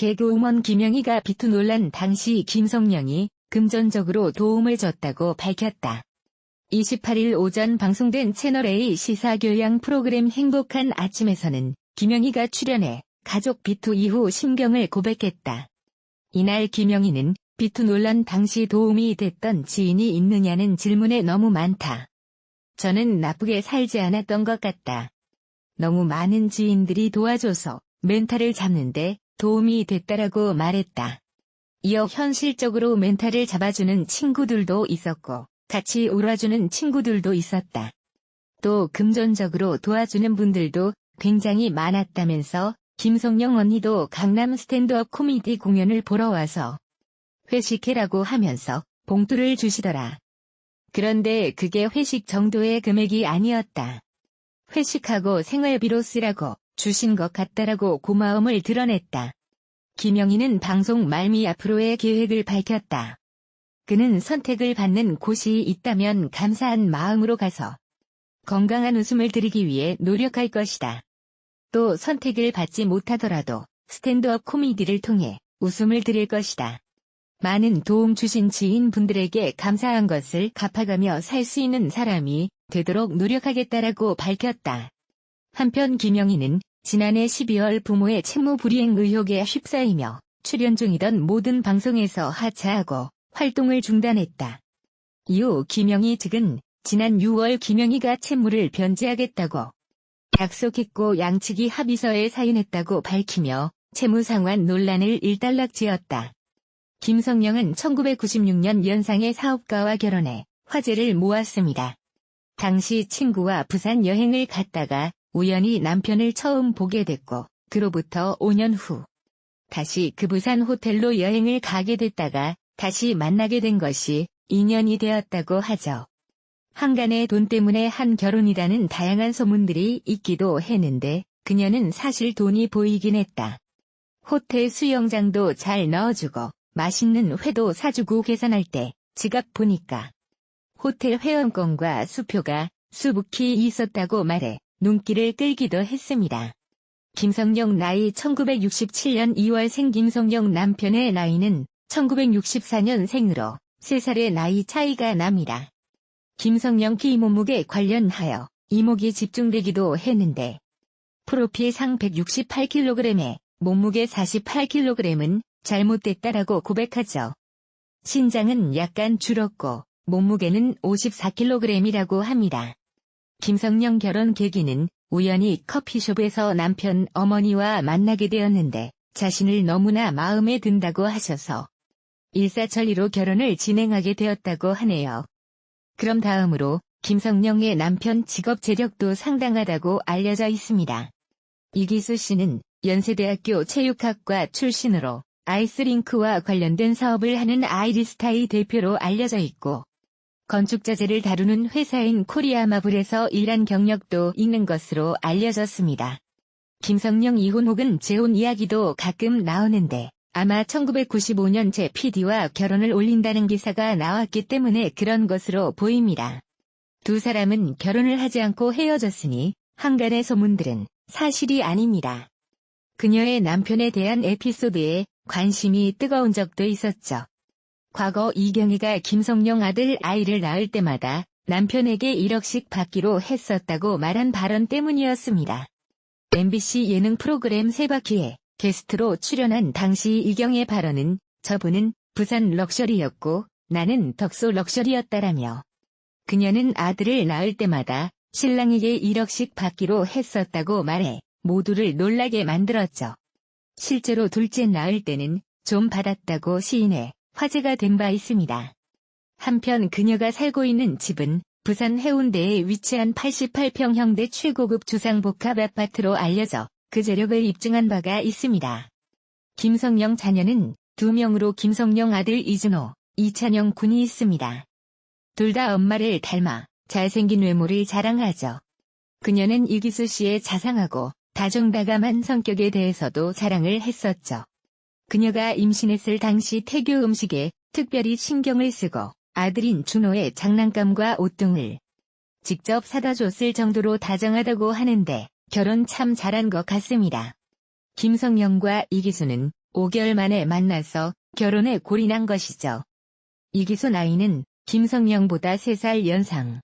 개그우먼 김영희가 비투 논란 당시 김성령이 금전적으로 도움을 줬다고 밝혔다. 28일 오전 방송된 채널A 시사교양 프로그램 행복한 아침에서는 김영희가 출연해 가족 비투 이후 심경을 고백했다. 이날 김영희는 비투 논란 당시 도움이 됐던 지인이 있느냐는 질문에 너무 많다. 저는 나쁘게 살지 않았던 것 같다. 너무 많은 지인들이 도와줘서 멘탈을 잡는데 도움이 됐다라고 말했다. 이어 현실적으로 멘탈을 잡아주는 친구들도 있었고 같이 울어주는 친구들도 있었다. 또 금전적으로 도와주는 분들도 굉장히 많았다면서 김성령 언니도 강남 스탠드업 코미디 공연을 보러 와서 회식해라고 하면서 봉투를 주시더라. 그런데 그게 회식 정도의 금액이 아니었다. 회식하고 생활비로 쓰라고 주신 것 같다라고 고마움을 드러냈다. 김영희는 방송 말미 앞으로의 계획을 밝혔다. 그는 선택을 받는 곳이 있다면 감사한 마음으로 가서 건강한 웃음을 드리기 위해 노력할 것이다. 또 선택을 받지 못하더라도 스탠드업 코미디를 통해 웃음을 드릴 것이다. 많은 도움 주신 지인분들에게 감사한 것을 갚아가며 살 수 있는 사람이 되도록 노력하겠다라고 밝혔다. 한편 김영희는 지난해 12월 부모의 채무불이행 의혹에 휩싸이며 출연 중이던 모든 방송에서 하차하고 활동을 중단했다. 이후 김영희 측은 지난 6월 김영희가 채무를 변제하겠다고 약속했고 양측이 합의서에 사인했다고 밝히며 채무 상환 논란을 일단락지었다. 김성령은 1996년 연상의 사업가와 결혼해 화제를 모았습니다. 당시 친구와 부산 여행을 갔다가 우연히 남편을 처음 보게 됐고 그로부터 5년 후 다시 그 부산 호텔로 여행을 가게 됐다가 다시 만나게 된 것이 인연이 되었다고 하죠. 한간의 돈 때문에 한 결혼이라는 다양한 소문들이 있기도 했는데 그녀는 사실 돈이 보이긴 했다. 호텔 수영장도 잘 넣어주고 맛있는 회도 사주고 계산할 때 지갑 보니까 호텔 회원권과 수표가 수북히 있었다고 말해 눈길을 끌기도 했습니다. 김성령 나이 1967년 2월생 김성령 남편의 나이는 1964년생으로 3살의 나이 차이가 납니다. 김성령 키 몸무게 관련하여 이목이 집중되기도 했는데 프로필상 168kg에 몸무게 48kg은 잘못됐다라고 고백하죠. 신장은 약간 줄었고 몸무게는 54kg이라고 합니다. 김성령 결혼 계기는 우연히 커피숍에서 남편 어머니와 만나게 되었는데 자신을 너무나 마음에 든다고 하셔서 일사천리로 결혼을 진행하게 되었다고 하네요. 그럼 다음으로 김성령의 남편 직업 재력도 상당하다고 알려져 있습니다. 이기수 씨는 연세대학교 체육학과 출신으로 아이스링크와 관련된 사업을 하는 아이리스타의 대표로 알려져 있고 건축자재를 다루는 회사인 코리아마블에서 일한 경력도 있는 것으로 알려졌습니다. 김성령 이혼 혹은 재혼 이야기도 가끔 나오는데 아마 1995년 제 PD와 결혼을 올린다는 기사가 나왔기 때문에 그런 것으로 보입니다. 두 사람은 결혼을 하지 않고 헤어졌으니 한간의 소문들은 사실이 아닙니다. 그녀의 남편에 대한 에피소드에 관심이 뜨거운 적도 있었죠. 과거 이경희가 김성령 아들 아이를 낳을 때마다 남편에게 1억씩 받기로 했었다고 말한 발언 때문이었습니다. MBC 예능 프로그램 세바퀴에 게스트로 출연한 당시 이경의 발언은 저분은 부산 럭셔리였고 나는 덕소 럭셔리였다라며 그녀는 아들을 낳을 때마다 신랑에게 1억씩 받기로 했었다고 말해 모두를 놀라게 만들었죠. 실제로 둘째 낳을 때는 좀 받았다고 시인해 화제가 된 바 있습니다. 한편 그녀가 살고 있는 집은 부산 해운대에 위치한 88평형대 최고급 주상복합 아파트로 알려져 그 재력을 입증한 바가 있습니다. 김성령 자녀는 2명으로 김성령 아들 이준호, 이찬영 군이 있습니다. 둘 다 엄마를 닮아 잘생긴 외모를 자랑하죠. 그녀는 이기수 씨의 자상하고 다정다감한 성격에 대해서도 자랑을 했었죠. 그녀가 임신했을 당시 태교 음식에 특별히 신경을 쓰고 아들인 준호의 장난감과 옷 등을 직접 사다 줬을 정도로 다정하다고 하는데 결혼 참 잘한 것 같습니다. 김성령과 이기수는 5개월 만에 만나서 결혼에 골인한 것이죠. 이기수 나이는 김성령보다 3살 연상.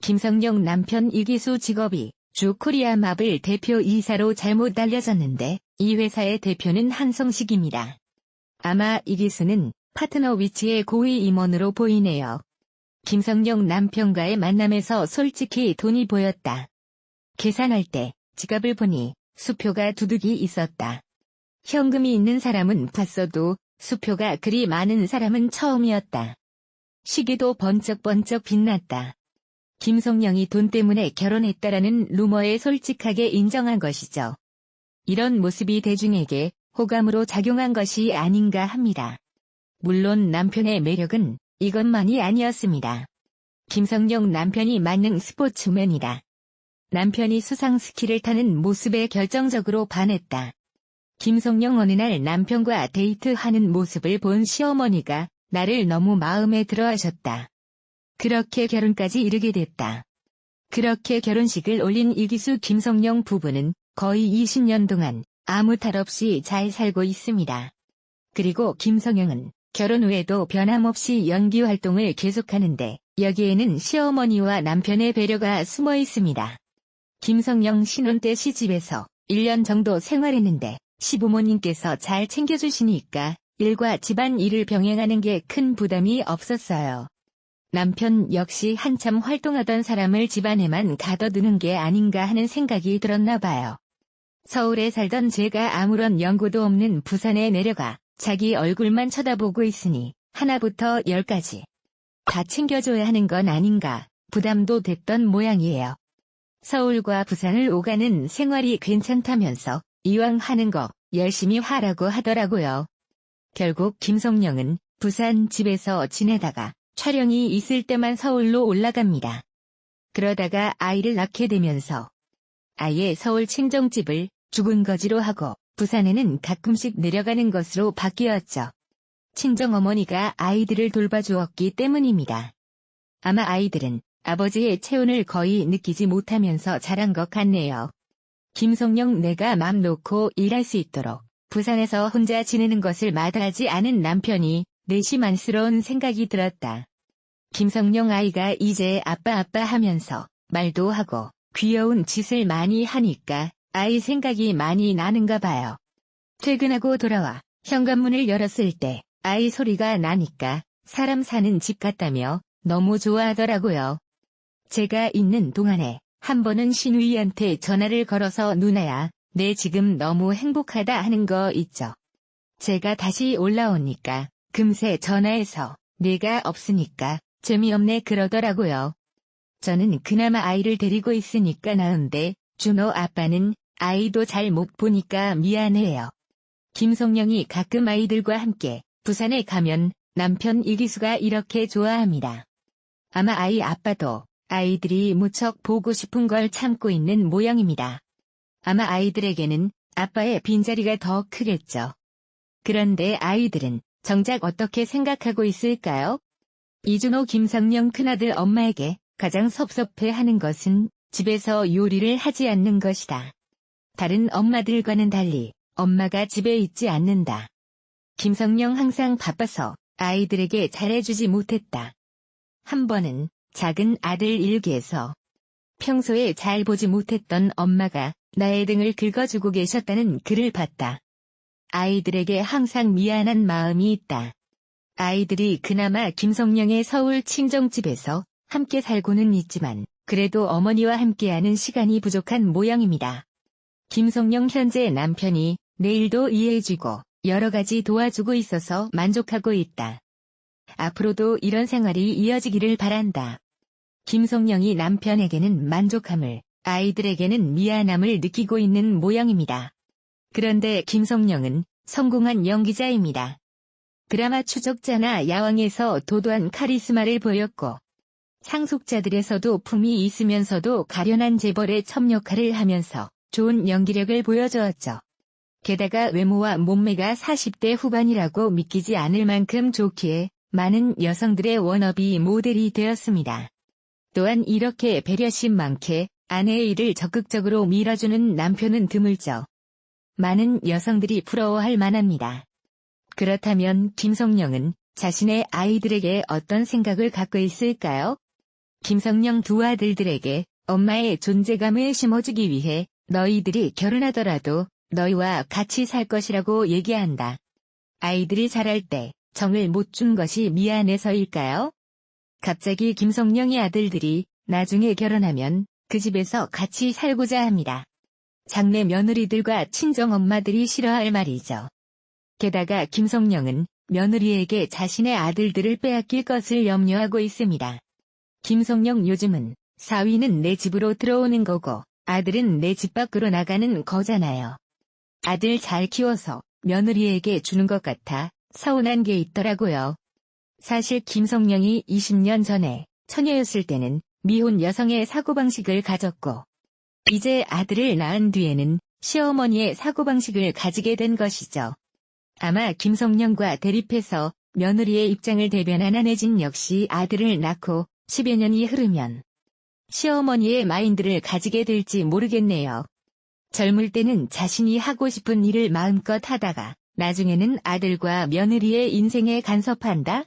김성령 남편 이기수 직업이 주 코리아마블 대표 이사로 잘못 알려졌는데 이 회사의 대표는 한성식입니다. 아마 이기수는 파트너 위치의 고위 임원으로 보이네요. 김성령 남편과의 만남에서 솔직히 돈이 보였다. 계산할 때 지갑을 보니 수표가 두둑이 있었다. 현금이 있는 사람은 봤어도 수표가 그리 많은 사람은 처음이었다. 시계도 번쩍번쩍 빛났다. 김성령이 돈 때문에 결혼했다라는 루머에 솔직하게 인정한 것이죠. 이런 모습이 대중에게 호감으로 작용한 것이 아닌가 합니다. 물론 남편의 매력은 이것만이 아니었습니다. 김성령 남편이 만능 스포츠맨이다. 남편이 수상 스키를 타는 모습에 결정적으로 반했다. 김성령 어느 날 남편과 데이트하는 모습을 본 시어머니가 나를 너무 마음에 들어 하셨다. 그렇게 결혼까지 이르게 됐다. 그렇게 결혼식을 올린 이기수 김성령 부부는 거의 20년 동안 아무 탈 없이 잘 살고 있습니다. 그리고 김성령은 결혼 후에도 변함없이 연기 활동을 계속하는데 여기에는 시어머니와 남편의 배려가 숨어 있습니다. 김성령 신혼 때 시집에서 1년 정도 생활했는데 시부모님께서 잘 챙겨주시니까 일과 집안 일을 병행하는 게 큰 부담이 없었어요. 남편 역시 한참 활동하던 사람을 집안에만 가둬두는 게 아닌가 하는 생각이 들었나 봐요. 서울에 살던 제가 아무런 연고도 없는 부산에 내려가 자기 얼굴만 쳐다보고 있으니 하나부터 10까지 다 챙겨줘야 하는 건 아닌가 부담도 됐던 모양이에요. 서울과 부산을 오가는 생활이 괜찮다면서 이왕 하는 거 열심히 하라고 하더라고요. 결국 김성령은 부산 집에서 지내다가 촬영이 있을 때만 서울로 올라갑니다. 그러다가 아이를 낳게 되면서 아예 서울 친정집을 죽은 거지로 하고 부산에는 가끔씩 내려가는 것으로 바뀌었죠. 친정어머니가 아이들을 돌봐주었기 때문입니다. 아마 아이들은 아버지의 체온을 거의 느끼지 못하면서 자란 것 같네요. 김성령 내가 맘 놓고 일할 수 있도록 부산에서 혼자 지내는 것을 마다하지 않은 남편이 내심안쓰러운 생각이 들었다. 김성령 아이가 이제 아빠 하면서 말도 하고 귀여운 짓을 많이 하니까 아이 생각이 많이 나는가 봐요. 퇴근하고 돌아와 현관문을 열었을 때 아이 소리가 나니까 사람 사는 집 같다며 너무 좋아하더라고요. 제가 있는 동안에 한 번은 신우이한테 전화를 걸어서 누나야, 내 지금 너무 행복하다 하는 거 있죠. 제가 다시 올라오니까 금세 전화해서 내가 없으니까 재미없네 그러더라고요. 저는 그나마 아이를 데리고 있으니까 나은데 준호 아빠는 아이도 잘 못 보니까 미안해요. 김성령이 가끔 아이들과 함께 부산에 가면 남편 이기수가 이렇게 좋아합니다. 아마 아이 아빠도 아이들이 무척 보고 싶은 걸 참고 있는 모양입니다. 아마 아이들에게는 아빠의 빈자리가 더 크겠죠. 그런데 아이들은 정작 어떻게 생각하고 있을까요? 이준호 김성령 큰아들 엄마에게 가장 섭섭해하는 것은 집에서 요리를 하지 않는 것이다. 다른 엄마들과는 달리 엄마가 집에 있지 않는다. 김성령 항상 바빠서 아이들에게 잘해주지 못했다. 한 번은 작은 아들 일기에서 평소에 잘 보지 못했던 엄마가 나의 등을 긁어주고 계셨다는 글을 봤다. 아이들에게 항상 미안한 마음이 있다. 아이들이 그나마 김성령의 서울 친정집에서 함께 살고는 있지만 그래도 어머니와 함께하는 시간이 부족한 모양입니다. 김성령 현재 남편이 내일도 이해해주고 여러 가지 도와주고 있어서 만족하고 있다. 앞으로도 이런 생활이 이어지기를 바란다. 김성령이 남편에게는 만족함을, 아이들에게는 미안함을 느끼고 있는 모양입니다. 그런데 김성령은 성공한 연기자입니다. 드라마 추적자나 야왕에서 도도한 카리스마를 보였고 상속자들에서도 품이 있으면서도 가련한 재벌의 첩 역할을 하면서 좋은 연기력을 보여주었죠. 게다가 외모와 몸매가 40대 후반이라고 믿기지 않을 만큼 좋기에 많은 여성들의 워너비 모델이 되었습니다. 또한 이렇게 배려심 많게 아내의 일을 적극적으로 밀어주는 남편은 드물죠. 많은 여성들이 부러워할 만합니다. 그렇다면 김성령은 자신의 아이들에게 어떤 생각을 갖고 있을까요? 김성령 두 아들들에게 엄마의 존재감을 심어주기 위해 너희들이 결혼하더라도 너희와 같이 살 것이라고 얘기한다. 아이들이 자랄 때 정을 못 준 것이 미안해서일까요? 갑자기 김성령의 아들들이 나중에 결혼하면 그 집에서 같이 살고자 합니다. 장래 며느리들과 친정엄마들이 싫어할 말이죠. 게다가 김성령은 며느리에게 자신의 아들들을 빼앗길 것을 염려하고 있습니다. 김성령 요즘은 사위는 내 집으로 들어오는 거고 아들은 내 집 밖으로 나가는 거잖아요. 아들 잘 키워서 며느리에게 주는 것 같아 서운한 게 있더라고요. 사실 김성령이 20년 전에 처녀였을 때는 미혼 여성의 사고방식을 가졌고 이제 아들을 낳은 뒤에는 시어머니의 사고방식을 가지게 된 것이죠. 아마 김성령과 대립해서 며느리의 입장을 대변한 안혜진 역시 아들을 낳고 10여 년이 흐르면 시어머니의 마인드를 가지게 될지 모르겠네요. 젊을 때는 자신이 하고 싶은 일을 마음껏 하다가 나중에는 아들과 며느리의 인생에 간섭한다?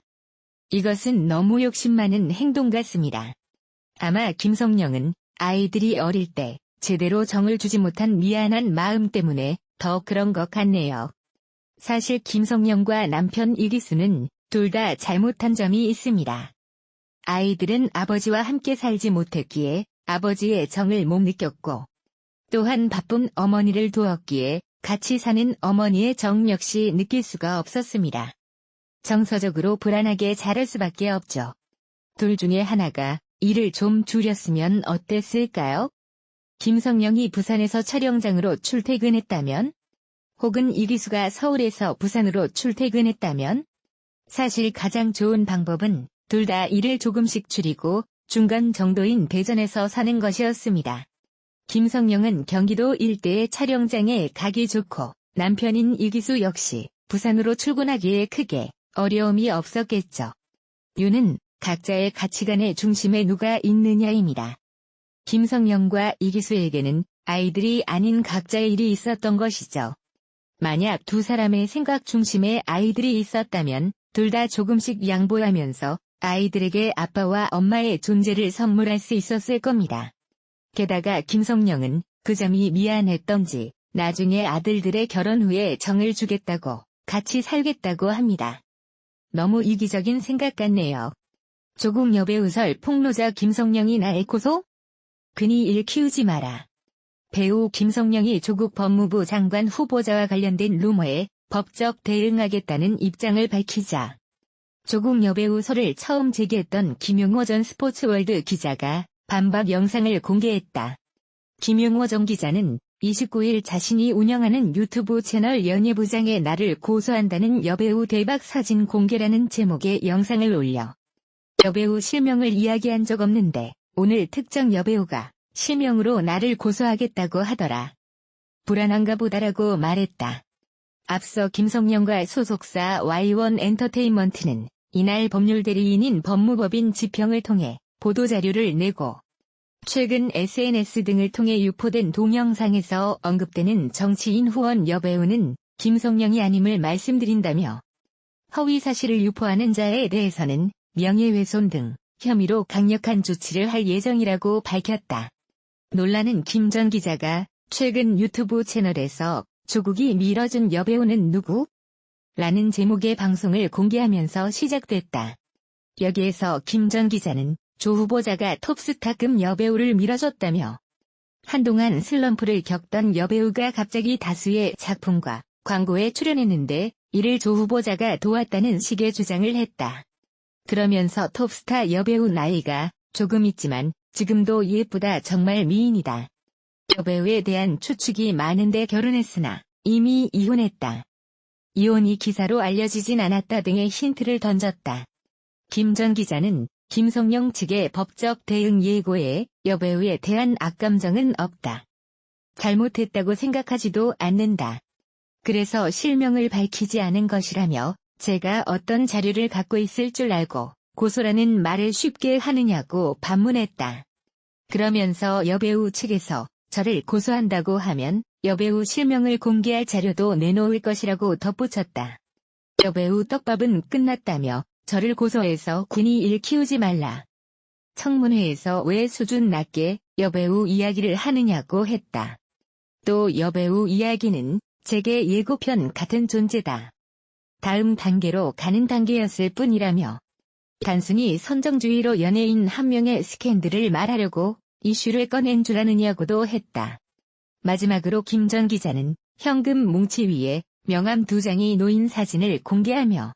이것은 너무 욕심 많은 행동 같습니다. 아마 김성령은 아이들이 어릴 때 제대로 정을 주지 못한 미안한 마음 때문에 더 그런 것 같네요. 사실 김성령과 남편 이기수는 둘 다 잘못한 점이 있습니다. 아이들은 아버지와 함께 살지 못했기에 아버지의 정을 못 느꼈고 또한 바쁜 어머니를 두었기에 같이 사는 어머니의 정 역시 느낄 수가 없었습니다. 정서적으로 불안하게 자랄 수밖에 없죠. 둘 중에 하나가 일을 좀 줄였으면 어땠을까요? 김성령이 부산에서 촬영장으로 출퇴근했다면? 혹은 이기수가 서울에서 부산으로 출퇴근했다면? 사실 가장 좋은 방법은 둘 다 일을 조금씩 줄이고 중간 정도인 대전에서 사는 것이었습니다. 김성령은 경기도 일대의 촬영장에 가기 좋고 남편인 이기수 역시 부산으로 출근하기에 크게 어려움이 없었겠죠. 이유는 각자의 가치관의 중심에 누가 있느냐입니다. 김성령과 이기수에게는 아이들이 아닌 각자의 일이 있었던 것이죠. 만약 두 사람의 생각 중심에 아이들이 있었다면 둘 다 조금씩 양보하면서 아이들에게 아빠와 엄마의 존재를 선물할 수 있었을 겁니다. 게다가 김성령은 그 점이 미안했던지 나중에 아들들의 결혼 후에 정을 주겠다고 같이 살겠다고 합니다. 너무 이기적인 생각 같네요. 조국 여배우설 폭로자 김성령이 나의 고소? 괜히 일 키우지 마라. 배우 김성령이 조국 법무부 장관 후보자와 관련된 루머에 법적 대응하겠다는 입장을 밝히자 조국 여배우설을 처음 제기했던 김용호 전 스포츠월드 기자가 반박 영상을 공개했다. 김용호 전 기자는 29일 자신이 운영하는 유튜브 채널 연예부장의 나를 고소한다는 여배우 대박 사진 공개라는 제목의 영상을 올려 여배우 실명을 이야기한 적 없는데 오늘 특정 여배우가 실명으로 나를 고소하겠다고 하더라. 불안한가 보다라고 말했다. 앞서 김성령과 소속사 Y1 엔터테인먼트는 이날 법률대리인인 법무법인 지평을 통해 보도자료를 내고 최근 SNS 등을 통해 유포된 동영상에서 언급되는 정치인 후원 여배우는 김성령이 아님을 말씀드린다며 허위 사실을 유포하는 자에 대해서는 명예훼손 등 혐의로 강력한 조치를 할 예정이라고 밝혔다. 논란은 김 전 기자가 최근 유튜브 채널에서 조국이 밀어준 여배우는 누구? 라는 제목의 방송을 공개하면서 시작됐다. 여기에서 김 전 기자는 조 후보자가 톱스타급 여배우를 밀어줬다며 한동안 슬럼프를 겪던 여배우가 갑자기 다수의 작품과 광고에 출연했는데 이를 조 후보자가 도왔다는 식의 주장을 했다. 그러면서 톱스타 여배우 나이가 조금 있지만 지금도 예쁘다 정말 미인이다. 여배우에 대한 추측이 많은데 결혼했으나 이미 이혼했다. 이혼이 기사로 알려지진 않았다 등의 힌트를 던졌다. 김 전 기자는 김성령 측의 법적 대응 예고에 여배우에 대한 악감정은 없다. 잘못했다고 생각하지도 않는다. 그래서 실명을 밝히지 않은 것이라며 제가 어떤 자료를 갖고 있을 줄 알고 고소라는 말을 쉽게 하느냐고 반문했다. 그러면서 여배우 측에서 저를 고소한다고 하면 여배우 실명을 공개할 자료도 내놓을 것이라고 덧붙였다. 여배우 떡밥은 끝났다며 저를 고소해서 군이 일 키우지 말라. 청문회에서 왜 수준 낮게 여배우 이야기를 하느냐고 했다. 또 여배우 이야기는 제게 예고편 같은 존재다. 다음 단계로 가는 단계였을 뿐이라며 단순히 선정주의로 연예인 한 명의 스캔들을 말하려고 이슈를 꺼낸 줄 아느냐고도 했다. 마지막으로 김 전 기자는 현금 뭉치 위에 명함 2장이 놓인 사진을 공개하며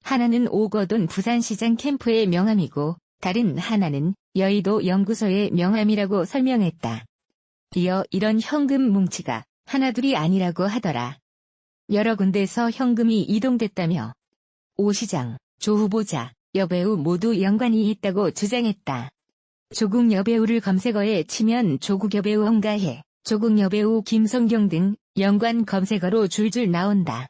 하나는 오거돈 부산시장 캠프의 명함이고 다른 하나는 여의도 연구소의 명함이라고 설명했다. 이어 이런 현금 뭉치가 하나둘이 아니라고 하더라. 여러 군데서 현금이 이동됐다며 오 시장, 조 후보자, 여배우 모두 연관이 있다고 주장했다. 조국 여배우를 검색어에 치면 조국 여배우 홍가혜, 조국 여배우 김성경 등 연관 검색어로 줄줄 나온다.